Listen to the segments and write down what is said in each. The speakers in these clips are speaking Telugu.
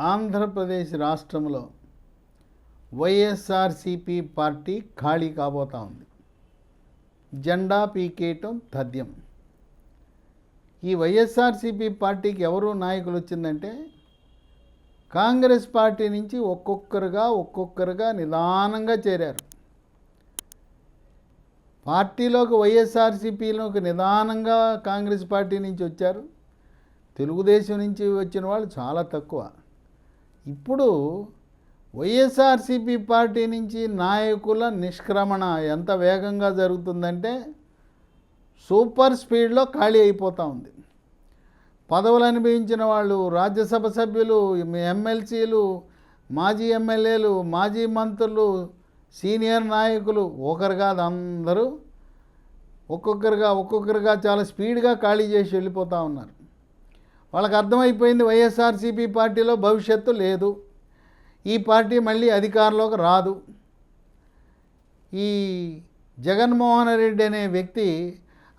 ఆంధ్రప్రదేశ్ రాష్ట్రంలో వైఎస్ఆర్సీపీ పార్టీ ఖాళీ కాబోతా ఉంది. జెండా పీకేయటం తథ్యం. ఈ వైఎస్ఆర్సీపీ పార్టీకి ఎవరు నాయకులు వచ్చిందంటే కాంగ్రెస్ పార్టీ నుంచి ఒక్కొక్కరుగా నిదానంగా చేరారు. పార్టీలోకి వైఎస్ఆర్సీపీలోకి నిదానంగా కాంగ్రెస్ పార్టీ నుంచి వచ్చారు. తెలుగుదేశం నుంచి వచ్చిన వాళ్ళు చాలా తక్కువ. ఇప్పుడు వైఎస్ఆర్సీపీ పార్టీ నుంచి నాయకుల నిష్క్రమణ ఎంత వేగంగా జరుగుతుందంటే సూపర్ స్పీడ్లో ఖాళీ అయిపోతూ ఉంది. పదవులు అనుభవించిన వాళ్ళు, రాజ్యసభ సభ్యులు, ఎమ్మెల్సీలు, మాజీ ఎమ్మెల్యేలు, మాజీ మంత్రులు, సీనియర్ నాయకులు ఒకరు కాదు అందరూ ఒక్కొక్కరుగా చాలా స్పీడ్గా ఖాళీ చేసి వెళ్ళిపోతూ ఉన్నారు. వాళ్ళకి అర్థమైపోయింది వైఎస్ఆర్సీపీ పార్టీలో భవిష్యత్తు లేదు, ఈ పార్టీ మళ్ళీ అధికారంలోకి రాదు. ఈ జగన్మోహన్ రెడ్డి అనే వ్యక్తి,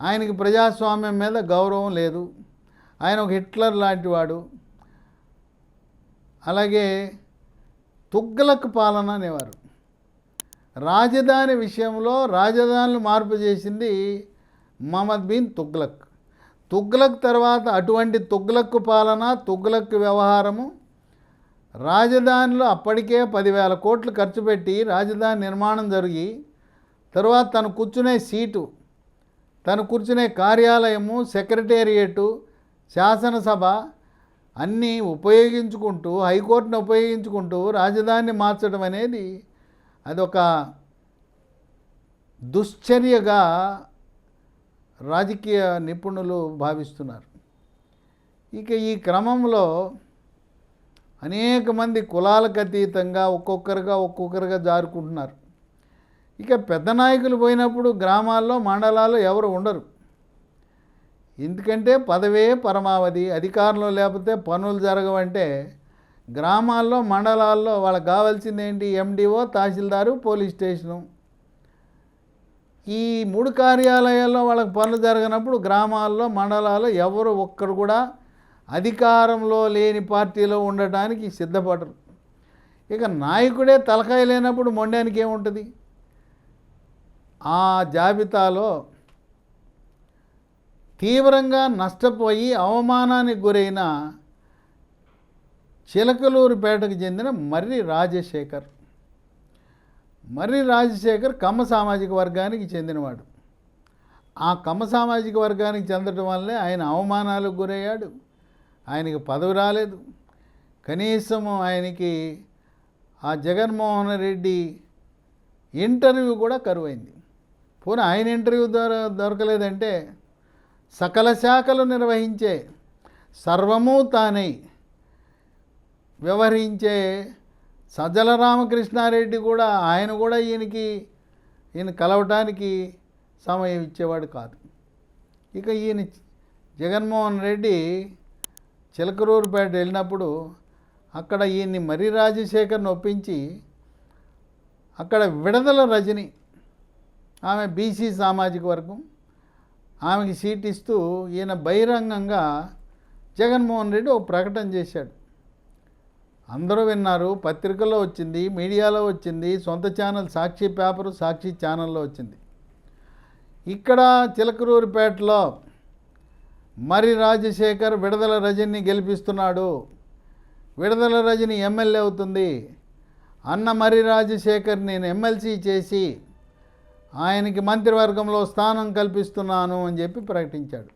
ఆయనకి ప్రజాస్వామ్యం మీద గౌరవం లేదు, ఆయన ఒక హిట్లర్ లాంటివాడు. అలాగే తుగ్లక్ పాలన అనేవారు. రాజధాని విషయంలో రాజధానులు మార్పు చేసింది మహమ్మద్ బిన్ తుగ్లక్. తుగ్లక్ తర్వాత అటువంటి తుగ్లక్ పాలన, తుగ్లక్ వ్యవహారము, రాజధానిలో అప్పటికే 10,000 కోట్లు ఖర్చు పెట్టి రాజధాని నిర్మాణం జరిగి తర్వాత తను కూర్చునే సీటు, తను కూర్చునే కార్యాలయము, సెక్రటేరియటు, శాసనసభ అన్నీ ఉపయోగించుకుంటూ, హైకోర్టును ఉపయోగించుకుంటూ రాజధానిని మార్చడం అనేది అదొక దుశ్చర్యగా రాజకీయ నిపుణులు భావిస్తున్నారు. ఇక ఈ క్రమంలో అనేక మంది కులాలకు అతీతంగా ఒక్కొక్కరుగా జారుకుంటున్నారు. ఇక పెద్ద నాయకులు పోయినప్పుడు గ్రామాల్లో, మండలాల్లో ఎవరు ఉండరు. ఎందుకంటే పదవే పరమావధి, అధికారంలో లేకపోతే పనులు జరగవంటే గ్రామాల్లో, మండలాల్లో వాళ్ళకి కావాల్సింది ఏంటి? MDO, tahsildar, police station. ఈ 3 కార్యాలయాల్లో వాళ్ళకి పనులు జరగనప్పుడు గ్రామాల్లో, మండలాల్లో ఎవరు ఒక్కరు కూడా అధికారంలో లేని పార్టీలో ఉండటానికి సిద్ధపడరు. ఇక నాయకుడే తలకాయ లేనప్పుడు మొండానికి ఏముంటుంది? ఆ జాబితాలో తీవ్రంగా నష్టపోయి అవమానానికి గురైన చిలకలూరుపేటకు చెందిన మర్రి రాజశేఖర్ కమ్మ సామాజిక వర్గానికి చెందినవాడు. ఆ కమ్మ సామాజిక వర్గానికి చెందడం వల్లే ఆయన అవమానాలకు గురయ్యాడు. ఆయనకి పదవి రాలేదు. కనీసం ఆయనకి ఆ జగన్మోహన్ రెడ్డి ఇంటర్వ్యూ కూడా కరువైంది. పోనీ ఆయన ఇంటర్వ్యూ దొరకలేదంటే సకల శాఖలు నిర్వహించే, సర్వము తానై వ్యవహరించే సజ్జల రామకృష్ణారెడ్డి కూడా, ఆయన కూడా ఈయన కలవటానికి సమయం ఇచ్చేవాడు కాదు. ఇక ఈయన జగన్మోహన్ రెడ్డి చిలకలూరుపేట వెళ్ళినప్పుడు అక్కడ ఈయన్ని మర్రి రాజశేఖర్ని ఒప్పించి అక్కడ విడదల రజని, ఆమె బీసీ సామాజిక వర్గం, ఆమెకి సీట్ ఇస్తూ ఈయన బహిరంగంగా జగన్మోహన్ రెడ్డి ఒక ప్రకటన చేశాడు. అందరూ విన్నారు, పత్రికల్లో వచ్చింది, మీడియాలో వచ్చింది, సొంత ఛానల్ సాక్షి పేపరు, సాక్షి ఛానల్లో వచ్చింది. ఇక్కడ చిలకలూరుపేటలో మర్రి రాజశేఖర్ విడదల రజని గెలిపిస్తున్నాడు, విడదల రజని ఎమ్మెల్యే అవుతుంది, అన్న మర్రి రాజశేఖర్ నేను ఎమ్మెల్సీ చేసి ఆయనకి మంత్రివర్గంలో స్థానం కల్పిస్తున్నాను అని చెప్పి ప్రకటించాడు.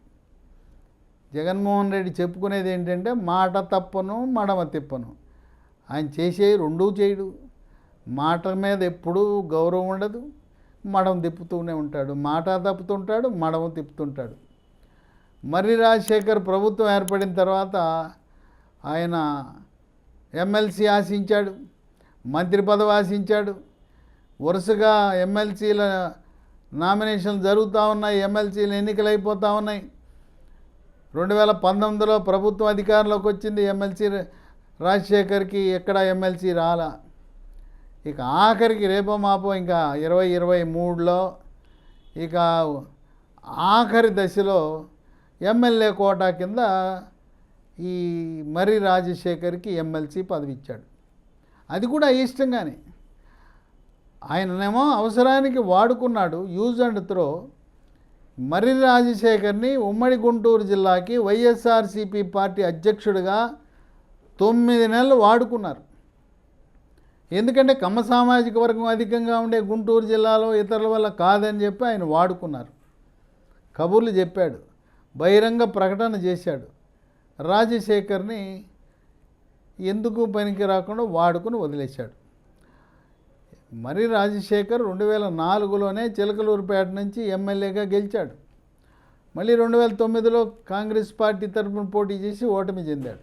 జగన్మోహన్ రెడ్డి చెప్పుకునేది ఏంటంటే మాట తప్పను, మడమ తిప్పను. ఆయన చేసేవి రెండూ చేయడు. మాట మీద ఎప్పుడూ గౌరవం ఉండదు, మడమ తిప్పుతూనే ఉంటాడు. మాట తప్పుతుంటాడు, మడమ తిప్పుతుంటాడు. మర్రి రాజశేఖర్ ప్రభుత్వం ఏర్పడిన తర్వాత ఆయన ఎమ్మెల్సీ ఆశించాడు, మంత్రి పదవి ఆశించాడు. వరుసగా ఎమ్మెల్సీల నామినేషన్లు జరుగుతూ ఉన్నాయి, ఎమ్మెల్సీలు ఎన్నికలు అయిపోతూ ఉన్నాయి. 2019లో ప్రభుత్వం అధికారంలోకి వచ్చింది, ఎమ్మెల్సీ రాజశేఖర్కి ఎక్కడ ఎమ్మెల్సీ రాలా. ఇక ఆఖరికి రేపో మాపో ఇంకా 2023లో ఇక ఆఖరి దశలో ఎమ్మెల్యే కోటా కింద ఈ మర్రి రాజశేఖర్కి ఎమ్మెల్సీ పదవి ఇచ్చాడు. అది కూడా ఇష్టంగానే. ఆయననేమో అవసరానికి వాడుకున్నాడు, యూజ్ అండ్ త్రో. మర్రి రాజశేఖర్ని ఉమ్మడి గుంటూరు జిల్లాకి వైఎస్ఆర్సీపీ పార్టీ అధ్యక్షుడిగా 9 నెలలు వాడుకున్నారు. ఎందుకంటే కమ్మ సామాజిక వర్గం అధికంగా ఉండే గుంటూరు జిల్లాలో ఇతరుల వల్ల కాదని చెప్పి ఆయన వాడుకున్నారు. కబుర్లు చెప్పాడు, బహిరంగ ప్రకటన చేశాడు. రాజశేఖర్ని ఎందుకు పనికి రాకుండా వాడుకుని వదిలేశాడు. మర్రి రాజశేఖర్ 2004లోనే చిలకలూరుపేట నుంచి ఎమ్మెల్యేగా గెలిచాడు. మళ్ళీ 2009లో కాంగ్రెస్ పార్టీ తరఫున పోటీ చేసి ఓటమి చెందాడు.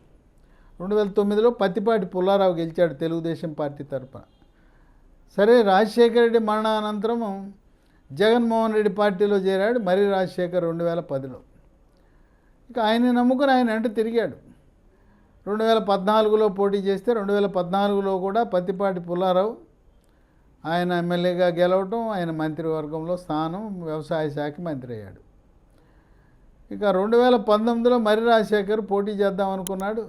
2009లో పత్తిపాటి పుల్లారావు గెలిచాడు తెలుగుదేశం పార్టీ తరఫున. సరే, రాజశేఖర రెడ్డి మరణానంతరం జగన్మోహన్ రెడ్డి పార్టీలో చేరాడు మర్రి రాజశేఖర్ 2010లో. ఇక ఆయన్ని నమ్ముకుని ఆయన వెంట తిరిగాడు. 2014లో పోటీ చేస్తే 2014లో కూడా పత్తిపాటి పుల్లారావు ఆయన ఎమ్మెల్యేగా గెలవటం, ఆయన మంత్రివర్గంలో స్థానం, వ్యవసాయ శాఖ మంత్రి అయ్యాడు. ఇక 2019లో మర్రి రాజశేఖర్ పోటీ చేద్దాం అనుకున్నాడు.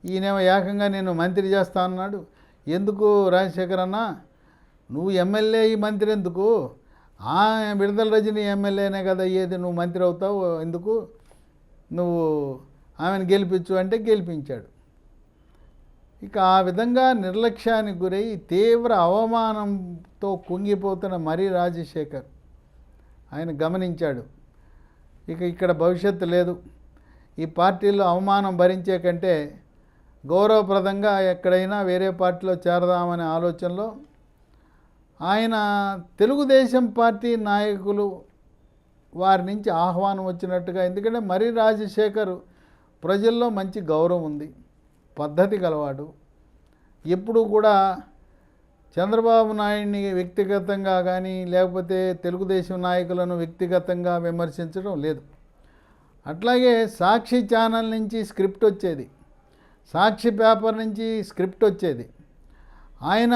ఈయనేమో ఏకంగా నేను మంత్రి చేస్తా అన్నాడు. ఎందుకు రాజశేఖర్ అన్న, నువ్వు ఎమ్మెల్యే ఈ మంత్రి ఎందుకు? విడుదల రజని ఎమ్మెల్యేనే కదా అయ్యేది, నువ్వు మంత్రి అవుతావు ఎందుకు, నువ్వు ఆమెను గెలిపించు అంటే గెలిపించాడు. ఇక ఆ విధంగా నిర్లక్ష్యానికి గురై తీవ్ర అవమానంతో కుంగిపోతున్న మర్రి రాజశేఖర్ ఆయన గమనించాడు, ఇక ఇక్కడ భవిష్యత్తు లేదు, ఈ పార్టీలో అవమానం భరించే కంటే గౌరవప్రదంగా ఎక్కడైనా వేరే పార్టీలో చేరదామనే ఆలోచనలో ఆయన తెలుగుదేశం పార్టీ నాయకులు వారి నుంచి ఆహ్వానం వచ్చినట్టుగా, ఎందుకంటే మర్రి రాజశేఖర్ ప్రజల్లో మంచి గౌరవం ఉంది, పద్ధతి గలవాడు, ఎప్పుడూ కూడా చంద్రబాబు నాయుడిని వ్యక్తిగతంగా కానీ లేకపోతే తెలుగుదేశం నాయకులను వ్యక్తిగతంగా విమర్శించడం లేదు. అట్లాగే సాక్షి ఛానల్ నుంచి స్క్రిప్ట్ వచ్చేది, సాక్షి పేపర్ నుంచి స్క్రిప్ట్ వచ్చేది. ఆయన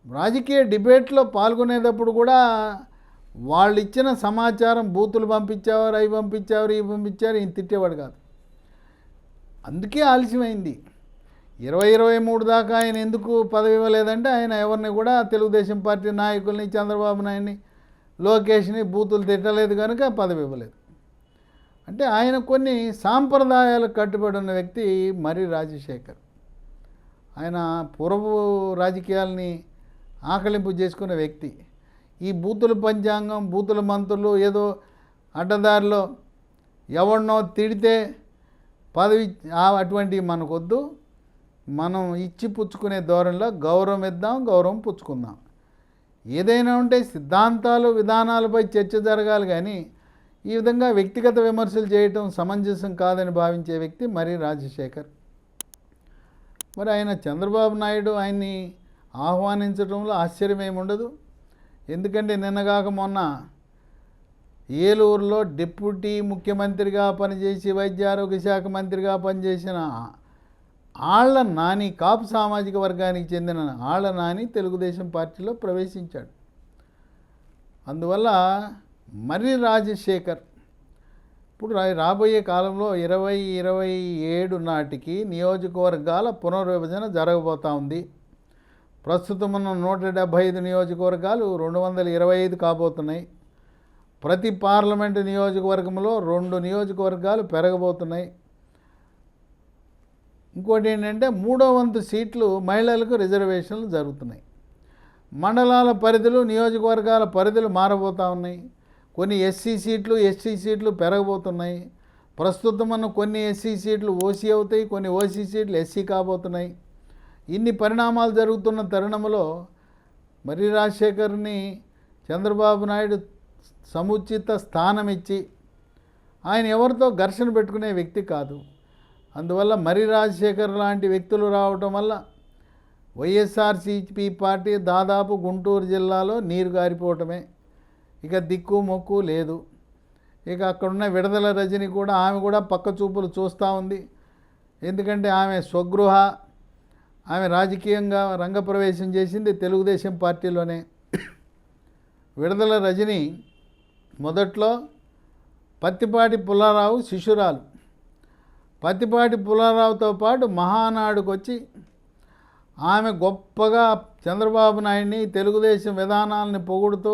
రాజకీయ డిబేట్లో పాల్గొనేటప్పుడు కూడా వాళ్ళు ఇచ్చిన సమాచారం బూతులు పంపించేవారు, అవి పంపించేవారు, ఇవి పంపించారు, ఈయన తిట్టేవాడు కాదు. అందుకే ఆలస్యమైంది. 2023 దాకా ఆయన ఎందుకు పదవి ఇవ్వలేదంటే ఆయన ఎవరిని కూడా తెలుగుదేశం పార్టీ నాయకుల్ని, చంద్రబాబు నాయుడిని, లోకేష్ని బూతులు తిట్టలేదు కనుక పదవి ఇవ్వలేదు. అంటే ఆయన కొన్ని సాంప్రదాయాలకు కట్టుబడి ఉన్న వ్యక్తి మర్రి రాజశేఖర్. ఆయన పూర్వపు రాజకీయాలని ఆకలింపు చేసుకున్న వ్యక్తి. ఈ బూతుల పంచాంగం, బూతుల మంత్రులు ఏదో అడ్డదారిలో ఎవరినో తిడితే పదవి అటువంటివి మనకొద్దు. మనం ఇచ్చి పుచ్చుకునే ధోరణిలో గౌరవం ఇద్దాం, గౌరవం పుచ్చుకుందాం. ఏదైనా ఉంటే సిద్ధాంతాలు, విధానాలపై చర్చ జరగాలి కానీ ఈ విధంగా వ్యక్తిగత విమర్శలు చేయటం సమంజసం కాదని భావించే వ్యక్తి మర్రి రాజశేఖర్. మరి ఆయన చంద్రబాబు నాయుడు ఆయన్ని ఆహ్వానించడంలో ఆశ్చర్యమేముండదు. ఎందుకంటే నిన్నగాక మొన్న ఏలూరులో డిప్యూటీ ముఖ్యమంత్రిగా పనిచేసి వైద్య ఆరోగ్య శాఖ మంత్రిగా పనిచేసిన ఆళ్ల నాని, కాపు సామాజిక వర్గానికి చెందిన ఆళ్ల నాని తెలుగుదేశం పార్టీలో ప్రవేశించాడు. అందువల్ల మర్రి రాజశేఖర్ ఇప్పుడు రాబోయే కాలంలో 2027 నాటికి నియోజకవర్గాల పునర్విభజన జరగబోతూ ఉంది. ప్రస్తుతం ఉన్న 175 నియోజకవర్గాలు 225 కాబోతున్నాయి. ప్రతి పార్లమెంటు నియోజకవర్గంలో 2 నియోజకవర్గాలు పెరగబోతున్నాయి. ఇంకోటి ఏంటంటే 3వ వంతు సీట్లు మహిళలకు రిజర్వేషన్లు జరుగుతున్నాయి. మండలాల పరిధులు, నియోజకవర్గాల పరిధులు మారబోతూ ఉన్నాయి. కొన్ని ఎస్సీ సీట్లు, ఎస్టీ సీట్లు పెరగబోతున్నాయి. ప్రస్తుతం ఉన్న కొన్ని ఎస్సీ సీట్లు ఓసీ అవుతాయి, కొన్ని ఓసీ సీట్లు ఎస్సీ కాబోతున్నాయి. ఇన్ని పరిణామాలు జరుగుతున్న తరుణంలో మర్రి రాజశేఖర్ని చంద్రబాబు నాయుడు సముచిత స్థానం ఇచ్చి, ఆయన ఎవరితో ఘర్షణ పెట్టుకునే వ్యక్తి కాదు. అందువల్ల మర్రి రాజశేఖర్ లాంటి వ్యక్తులు రావటం వల్ల వైఎస్ఆర్సీపీ పార్టీ దాదాపు గుంటూరు జిల్లాలో నీరు గారిపోవటమే, ఇక దిక్కు మొక్కు లేదు. ఇక అక్కడున్న విడుదల రజని కూడా, ఆమె కూడా పక్క చూపులు చూస్తూ ఉంది. ఎందుకంటే ఆమె స్వగృహ, ఆమె రాజకీయంగా రంగప్రవేశం చేసింది తెలుగుదేశం పార్టీలోనే. విడుదల రజని మొదట్లో పత్తిపాటి పుల్లారావు శిష్యురాలు. పత్తిపాటి పుల్లారావుతో పాటు మహానాడుకు వచ్చి ఆమె గొప్పగా చంద్రబాబు నాయుడిని, తెలుగుదేశం విధానాలని పొగుడుతూ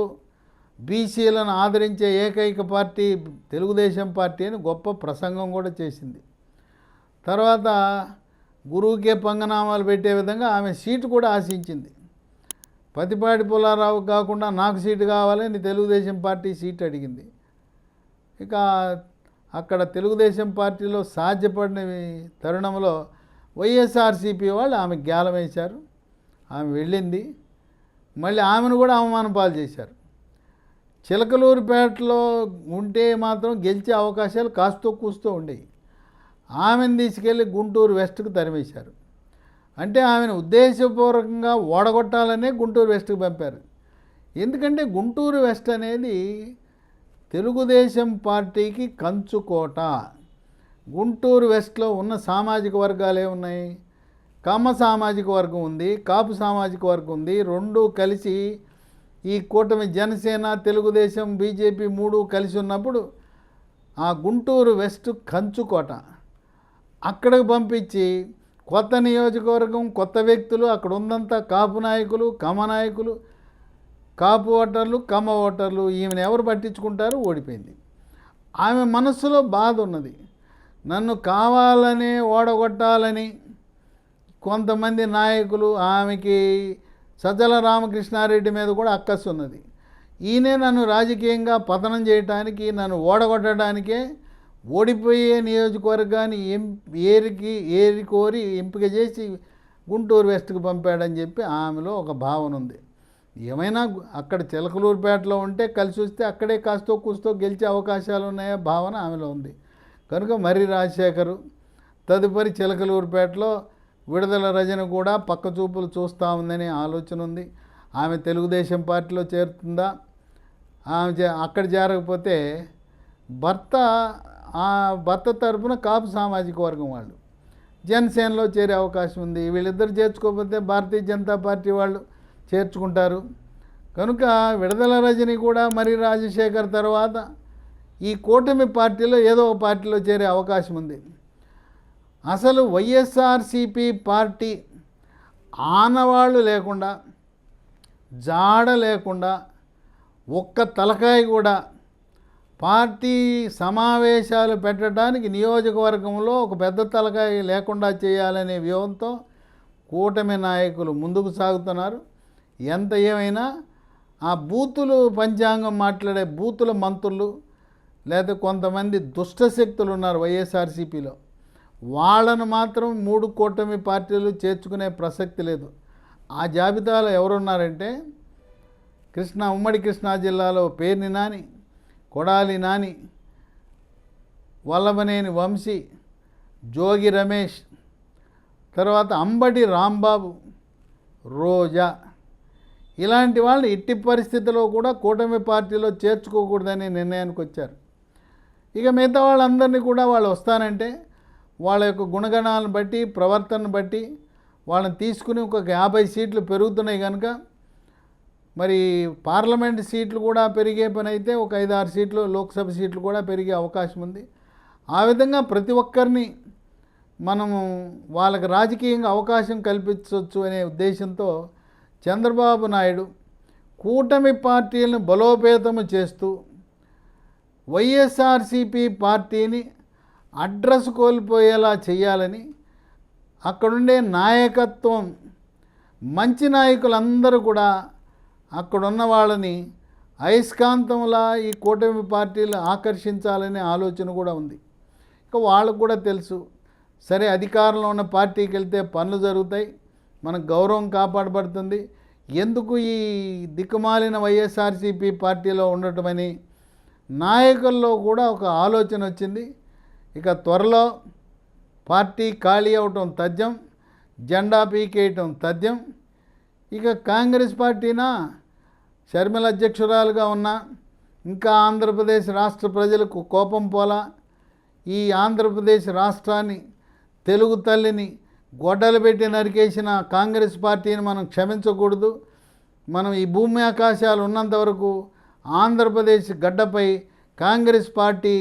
బీసీలను ఆదరించే ఏకైక పార్టీ తెలుగుదేశం పార్టీ అని గొప్ప ప్రసంగం కూడా చేసింది. తర్వాత గురువుకే పంగనామాలు పెట్టే విధంగా ఆమె సీటు కూడా ఆశించింది. పత్తిపాటి పుల్లారావు కాకుండా నాకు సీటు కావాలని తెలుగుదేశం పార్టీ సీటు అడిగింది. ఇక అక్కడ తెలుగుదేశం పార్టీలో సాధ్యపడిన తరుణంలో వైఎస్ఆర్సీపీ వాళ్ళు ఆమె గ్యాలం వేశారు. ఆమె వెళ్ళింది. మళ్ళీ ఆమెను కూడా అవమానం పాలు చేశారు. చిలకలూరిపేటలో ఉంటే మాత్రం గెలిచే అవకాశాలు కాస్తో కూస్తూ ఉండేవి. ఆమెను తీసుకెళ్ళి గుంటూరు వెస్ట్కు తరిమేశారు. అంటే ఆమెను ఉద్దేశపూర్వకంగా ఓడగొట్టాలనే గుంటూరు వెస్ట్కి పంపారు. ఎందుకంటే గుంటూరు వెస్ట్ అనేది తెలుగుదేశం పార్టీకి కంచుకోట. గుంటూరు వెస్ట్లో ఉన్న సామాజిక వర్గాలు ఏమున్నాయి? కమ్మ సామాజిక వర్గం ఉంది, కాపు సామాజిక వర్గం ఉంది. రెండూ కలిసి ఈ కూటమి జనసేన, తెలుగుదేశం, బీజేపీ మూడు కలిసి ఉన్నప్పుడు ఆ గుంటూరు వెస్ట్ కంచుకోట. అక్కడికి పంపించి కొత్త నియోజకవర్గం, కొత్త వ్యక్తులు, అక్కడ ఉందంతా కాపు నాయకులు, కమ్మ నాయకులు, కాపు ఓటర్లు, కమ్మ ఓటర్లు. ఈమెను ఎవరు పట్టించుకుంటారు? ఓడిపోయింది. ఆమె మనస్సులో బాధ ఉన్నది. నన్ను కావాలని ఓడగొట్టాలని కొంతమంది నాయకులు, ఆమెకి సజ్జల రామకృష్ణారెడ్డి మీద కూడా అక్కసు ఉన్నది. ఈయనే నన్ను రాజకీయంగా పతనం చేయడానికి, నన్ను ఓడగొట్టడానికే ఓడిపోయే నియోజకవర్గాన్ని ఏరి కోరి ఎంపిక చేసి గుంటూరు వెస్ట్కి పంపాడని చెప్పి ఆమెలో ఒక భావన ఉంది. ఏమైనా అక్కడ చిలకలూరుపేటలో ఉంటే కలిసి వస్తే అక్కడే కాస్తో కూస్తో గెలిచే అవకాశాలు ఉన్నాయా భావన ఆమెలో ఉంది. కనుక మర్రి రాజశేఖరు తదుపరి చిలకలూరుపేటలో విడుదల రజని కూడా పక్క చూపులు చూస్తూ ఉందనే ఆలోచన ఉంది. ఆమె తెలుగుదేశం పార్టీలో చేరుతుందా? ఆమె అక్కడ చేరకపోతే భర్త తరపున కాపు సామాజిక వర్గం వాళ్ళు జనసేనలో చేరే అవకాశం ఉంది. వీళ్ళిద్దరు చేర్చుకోకపోతే భారతీయ జనతా పార్టీ వాళ్ళు చేర్చుకుంటారు. కనుక విడుదల రజని కూడా మర్రి రాజశేఖర్ తర్వాత ఈ కూటమి పార్టీలో ఏదో ఒక పార్టీలో చేరే అవకాశం ఉంది. అసలు వైఎస్ఆర్సీపీ పార్టీ ఆనవాళ్ళు లేకుండా, జాడ లేకుండా, ఒక్క తలకాయ కూడా పార్టీ సమావేశాలు పెట్టడానికి నియోజకవర్గంలో ఒక పెద్ద తలకాయ లేకుండా చేయాలనే వ్యూహంతో కూటమి నాయకులు ముందుకు సాగుతున్నారు. ఎంత ఏమైనా ఆ బూతులు పంచాంగం మాట్లాడే బూతుల మంత్రులు లేదా కొంతమంది దుష్టశక్తులు ఉన్నారు వైఎస్ఆర్సీపీలో. వాళ్ళను మాత్రం 3 కూటమి పార్టీలు చేర్చుకునే ప్రసక్తి లేదు. ఆ జాబితాలో ఎవరున్నారంటే ఉమ్మడి కృష్ణా జిల్లాలో పేర్ని నాని, కొడాలి నాని, వల్లభనేని వంశీ, జోగి రమేష్, తర్వాత అంబటి రాంబాబు, రోజా, ఇలాంటి వాళ్ళు ఎట్టి పరిస్థితుల్లో కూడా కూటమి పార్టీలో చేర్చుకోకూడదనే నిర్ణయానికి వచ్చారు. ఇక మిగతా వాళ్ళందరినీ కూడా వాళ్ళు వస్తానంటే వాళ్ళ యొక్క గుణగణాలను బట్టి, ప్రవర్తనను బట్టి వాళ్ళని తీసుకుని ఒక 50 సీట్లు పెరుగుతున్నాయి. కనుక మరి పార్లమెంట్ సీట్లు కూడా పెరిగే పని అయితే ఒక 5-6 సీట్లు, లోక్సభ సీట్లు కూడా పెరిగే అవకాశం ఉంది. ఆ విధంగా ప్రతి ఒక్కరిని మనము వాళ్ళకి రాజకీయంగా అవకాశం కల్పించవచ్చు అనే ఉద్దేశంతో చంద్రబాబు నాయుడు కూటమి పార్టీలను బలోపేతము చేస్తూ వైఎస్ఆర్సీపీ పార్టీని అడ్రస్ కోల్పోయేలా చేయాలని అక్కడుండే నాయకత్వం, మంచి నాయకులందరూ కూడా అక్కడున్న వాళ్ళని అయస్కాంతంలా ఈ కూటమి పార్టీలు ఆకర్షించాలనే ఆలోచన కూడా ఉంది. ఇక వాళ్ళకు కూడా తెలుసు, సరే అధికారంలో ఉన్న పార్టీకి వెళ్తే పనులు జరుగుతాయి, మనకు గౌరవం కాపాడబడుతుంది, ఎందుకు ఈ దిక్కుమాలిన వైఎస్ఆర్సీపీ పార్టీలో ఉండటమని నాయకుల్లో కూడా ఒక ఆలోచన వచ్చింది. ఇక త్వరలో పార్టీ ఖాళీ అవటం తథ్యం, జెండా పీకేయటం తథ్యం. ఇక కాంగ్రెస్ పార్టీనా షర్మిల అధ్యక్షురాలుగా ఉన్న ఇంకా ఆంధ్రప్రదేశ్ రాష్ట్ర ప్రజలకు కోపం పోలా. ఈ ఆంధ్రప్రదేశ్ రాష్ట్రాన్ని, తెలుగు తల్లిని గొడ్డలు పెట్టి నరికేసిన కాంగ్రెస్ పార్టీని మనం క్షమించకూడదు. మనం ఈ భూమి ఆకాశాలు ఉన్నంత వరకు ఆంధ్రప్రదేశ్ గడ్డపై కాంగ్రెస్ పార్టీ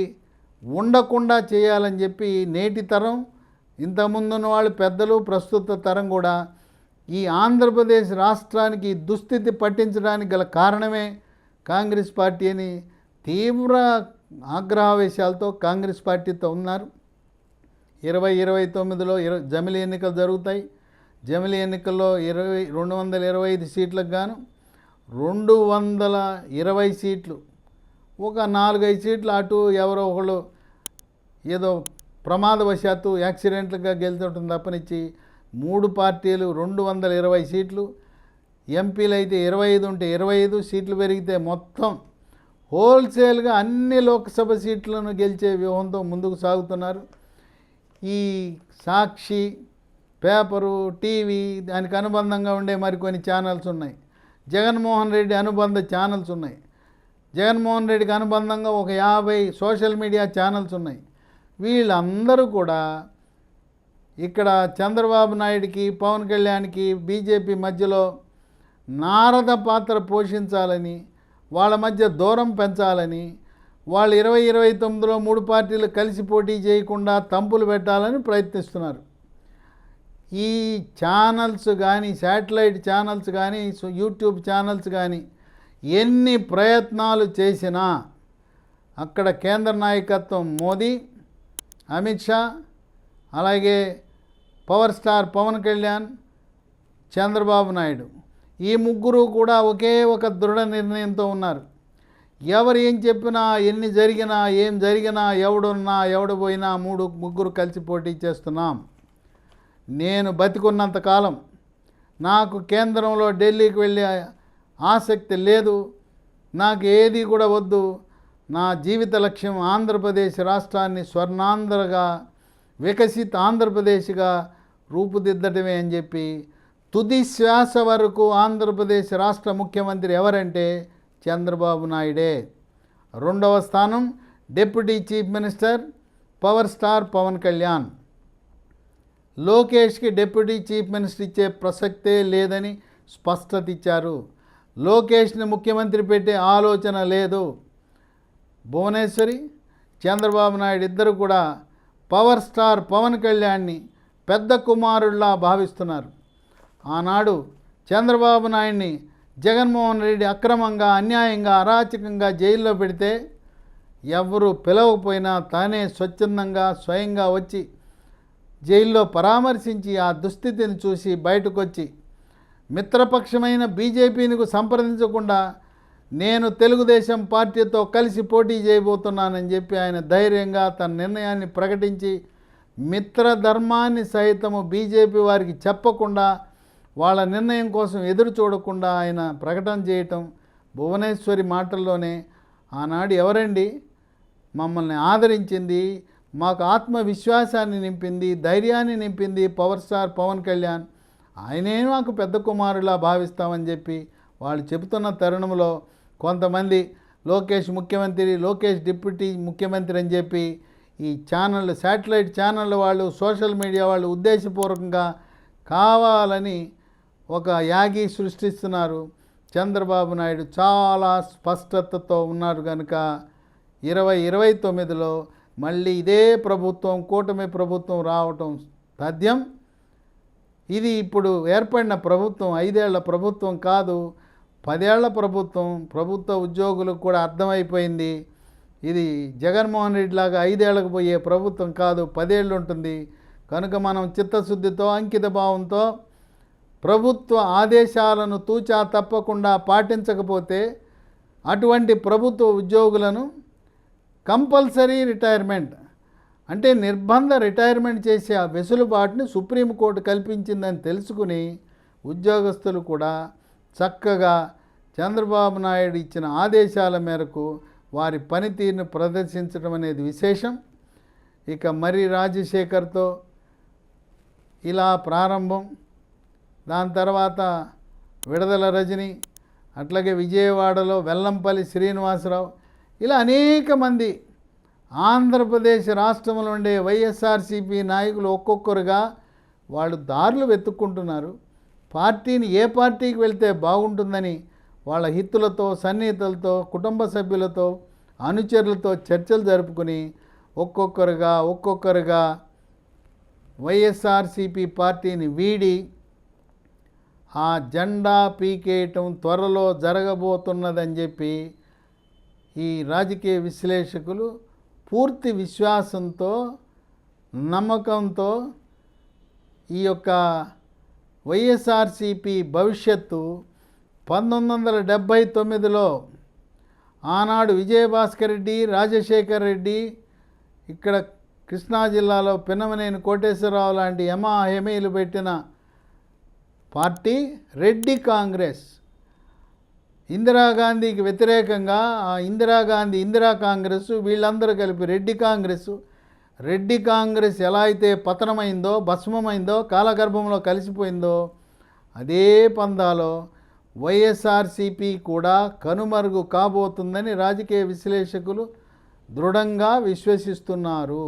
ఉండకుండా చేయాలని చెప్పి నేటి తరం, ఇంతకుముందున్న వాళ్ళు పెద్దలు, ప్రస్తుత తరం కూడా ఈ ఆంధ్రప్రదేశ్ రాష్ట్రానికి దుస్థితి పట్టించడానికి గల కారణమే కాంగ్రెస్ పార్టీ అని తీవ్ర ఆగ్రహావేశాలతో కాంగ్రెస్ పార్టీతో ఉన్నారు. 2029లో జమిలీ ఎన్నికలు జరుగుతాయి. జమిలీ ఎన్నికల్లో 225 సీట్లకు గాను 220 సీట్లు, ఒక 4-5 సీట్లు అటు ఎవరో ఒకళ్ళు ఏదో ప్రమాదవశాత్తు యాక్సిడెంట్లుగా గెలుచుంటుంది తప్పనిచ్చి 3 పార్టీలు 220 సీట్లు, ఎంపీలు అయితే 25 ఉంటే 25 సీట్లు పెరిగితే మొత్తం హోల్సేల్గా అన్ని లోక్సభ సీట్లను గెలిచే వ్యూహంతో ముందుకు సాగుతున్నారు. ఈ సాక్షి పేపరు, టీవీ, దానికి అనుబంధంగా ఉండే మరికొన్ని ఛానల్స్ ఉన్నాయి. జగన్మోహన్ రెడ్డి అనుబంధ ఛానల్స్ ఉన్నాయి. జగన్మోహన్ రెడ్డికి అనుబంధంగా ఒక 50 సోషల్ మీడియా ఛానల్స్ ఉన్నాయి. వీళ్ళందరూ కూడా ఇక్కడ చంద్రబాబు నాయుడికి, పవన్ కళ్యాణ్కి, బీజేపీ మధ్యలో నారద పాత్ర పోషించాలని, వాళ్ళ మధ్య దూరం పెంచాలని, వాళ్ళు 2029లో 3 పార్టీలు కలిసి పోటీ చేయకుండా తంపులు పెట్టాలని ప్రయత్నిస్తున్నారు. ఈ ఛానల్స్ కానీ, శాటిలైట్ ఛానల్స్ కానీ, యూట్యూబ్ ఛానల్స్ కానీ ఎన్ని ప్రయత్నాలు చేసినా అక్కడ కేంద్ర నాయకత్వం మోదీ, అమిత్ షా, అలాగే పవర్ స్టార్ పవన్ కళ్యాణ్, చంద్రబాబు నాయుడు, ఈ ముగ్గురు కూడా ఒకే ఒక దృఢ నిర్ణయంతో ఉన్నారు. ఎవరు ఏం చెప్పినా, ఎన్ని జరిగినా, ఏం జరిగినా, ఎవడున్నా ఎవడు పోయినా ముగ్గురు కలిసి పోటీ చేస్తున్నాం. నేను బతికున్నంతకాలం నాకు కేంద్రంలో ఢిల్లీకి వెళ్ళే ఆసక్తి లేదు. నాకు ఏది కూడా వద్దు. నా జీవిత లక్ష్యం ఆంధ్రప్రదేశ్ రాష్ట్రాన్ని స్వర్ణాంధ్రగా, వికసిత ఆంధ్రప్రదేశ్గా రూపుదిద్దటమే అని చెప్పి తుది శ్వాస వరకు ఆంధ్రప్రదేశ్ రాష్ట్ర ముఖ్యమంత్రి ఎవరంటే చంద్రబాబు నాయుడే. 2వ స్థానం deputy chief minister power star Pawan Kalyan. లోకేష్కి డిప్యూటీ చీఫ్ మినిస్టర్ ఇచ్చే ప్రసక్తే లేదని స్పష్టత ఇచ్చారు. లోకేష్ని ముఖ్యమంత్రి పెట్టే ఆలోచన లేదు. భువనేశ్వరి, చంద్రబాబు నాయుడు ఇద్దరు కూడా పవర్ స్టార్ పవన్ కళ్యాణ్ని పెద్ద కుమారుడిలా భావిస్తున్నారు. ఆనాడు చంద్రబాబు నాయుడిని జగన్మోహన్ రెడ్డి అక్రమంగా, అన్యాయంగా, అరాచకంగా జైల్లో పెడితే ఎవరు పిలవకపోయినా తానే స్వచ్ఛందంగా స్వయంగా వచ్చి జైల్లో పరామర్శించి ఆ దుస్థితిని చూసి బయటకు వచ్చి మిత్రపక్షమైన బీజేపీని సంప్రదించకుండా నేను తెలుగుదేశం పార్టీతో కలిసి పోటీ చేయబోతున్నానని చెప్పి ఆయన ధైర్యంగా తన నిర్ణయాన్ని ప్రకటించి మిత్రధర్మాన్ని సైతము బీజేపీ వారికి చెప్పకుండా, వాళ్ళ నిర్ణయం కోసం ఎదురు చూడకుండా ఆయన ప్రకటన చేయటం భువనేశ్వరి మాటల్లోనే ఆనాడు ఎవరండి మమ్మల్ని ఆదరించింది, మాకు ఆత్మవిశ్వాసాన్ని నింపింది, ధైర్యాన్ని నింపింది పవర్ స్టార్ పవన్ కళ్యాణ్. ఆయనే మాకు పెద్ద కుమారులా భావిస్తామని చెప్పి వాళ్ళు చెబుతున్న తరుణంలో కొంతమంది లోకేష్ ముఖ్యమంత్రి, లోకేష్ డిప్యూటీ ముఖ్యమంత్రి అని చెప్పి ఈ ఛానళ్ళు, శాటిలైట్ ఛానళ్ళు వాళ్ళు, సోషల్ మీడియా వాళ్ళు ఉద్దేశపూర్వకంగా కావాలని ఒక యాగి సృష్టిస్తున్నారు. చంద్రబాబు నాయుడు చాలా స్పష్టతతో ఉన్నారు కనుక 2029లో మళ్ళీ ఇదే ప్రభుత్వం, కూటమి ప్రభుత్వం రావటం తథ్యం. ఇది ఇప్పుడు ఏర్పడిన ప్రభుత్వం 5 ఏళ్ల ప్రభుత్వం కాదు, 10 ఏళ్ల ప్రభుత్వం. ప్రభుత్వ ఉద్యోగులకు కూడా అర్థమైపోయింది ఇది జగన్మోహన్ రెడ్డి లాగా 5 ఏళ్లకు పోయే ప్రభుత్వం కాదు, 10 ఏళ్ళు ఉంటుంది. కనుక మనం చిత్తశుద్ధితో, అంకిత భావంతో ప్రభుత్వ ఆదేశాలను తూచా తప్పకుండా పాటించకపోతే అటువంటి ప్రభుత్వ ఉద్యోగులను కంపల్సరీ రిటైర్మెంట్ అంటే నిర్బంధ రిటైర్మెంట్ చేసే ఆ వెసులుబాటుని సుప్రీంకోర్టు కల్పించిందని తెలుసుకుని ఉద్యోగస్తులు కూడా చక్కగా చంద్రబాబు నాయుడు ఇచ్చిన ఆదేశాల మేరకు వారి పనితీరును ప్రదర్శించడం అనేది విశేషం. ఇక మరి రాజశేఖర్తో ఇలా ప్రారంభం, దాని తర్వాత విడుదల రజని, అట్లాగే విజయవాడలో వెల్లంపల్లి శ్రీనివాసరావు, ఇలా అనేక మంది ఆంధ్రప్రదేశ్ రాష్ట్రంలో ఉండే వైఎస్ఆర్సీపీ నాయకులు ఒక్కొక్కరుగా వాళ్ళు దారులు వెతుక్కుంటున్నారు. పార్టీని ఏ పార్టీకి వెళ్తే బాగుంటుందని వాళ్ళ హితులతో, సన్నిహితులతో, కుటుంబ సభ్యులతో, అనుచరులతో చర్చలు జరుపుకుని ఒక్కొక్కరుగా వైఎస్ఆర్సీపీ పార్టీని వీడి ఆ జెండా పీకేయటం త్వరలో జరగబోతున్నదని చెప్పి ఈ రాజకీయ విశ్లేషకులు పూర్తి విశ్వాసంతో, నమ్మకంతో ఈ యొక్క వైఎస్ఆర్సీపీ భవిష్యత్తు 1979లో ఆనాడు విజయభాస్కర్ రెడ్డి, రాజశేఖర్ రెడ్డి, ఇక్కడ కృష్ణా జిల్లాలో పిన్నమనేని కోటేశ్వరరావు లాంటి హెమీలు పెట్టిన పార్టీ రెడ్డి కాంగ్రెస్. ఇందిరాగాంధీకి వ్యతిరేకంగా ఇందిరా కాంగ్రెస్, వీళ్ళందరూ కలిపి రెడ్డి కాంగ్రెస్ ఎలా అయితే పతనమైందో, భస్మమైందో, కాలగర్భంలో కలిసిపోయిందో, అదే పందాలో వైఎస్ఆర్సీపీ కూడా కనుమరుగు కాబోతుందని రాజకీయ విశ్లేషకులు దృఢంగా విశ్వసిస్తున్నారు.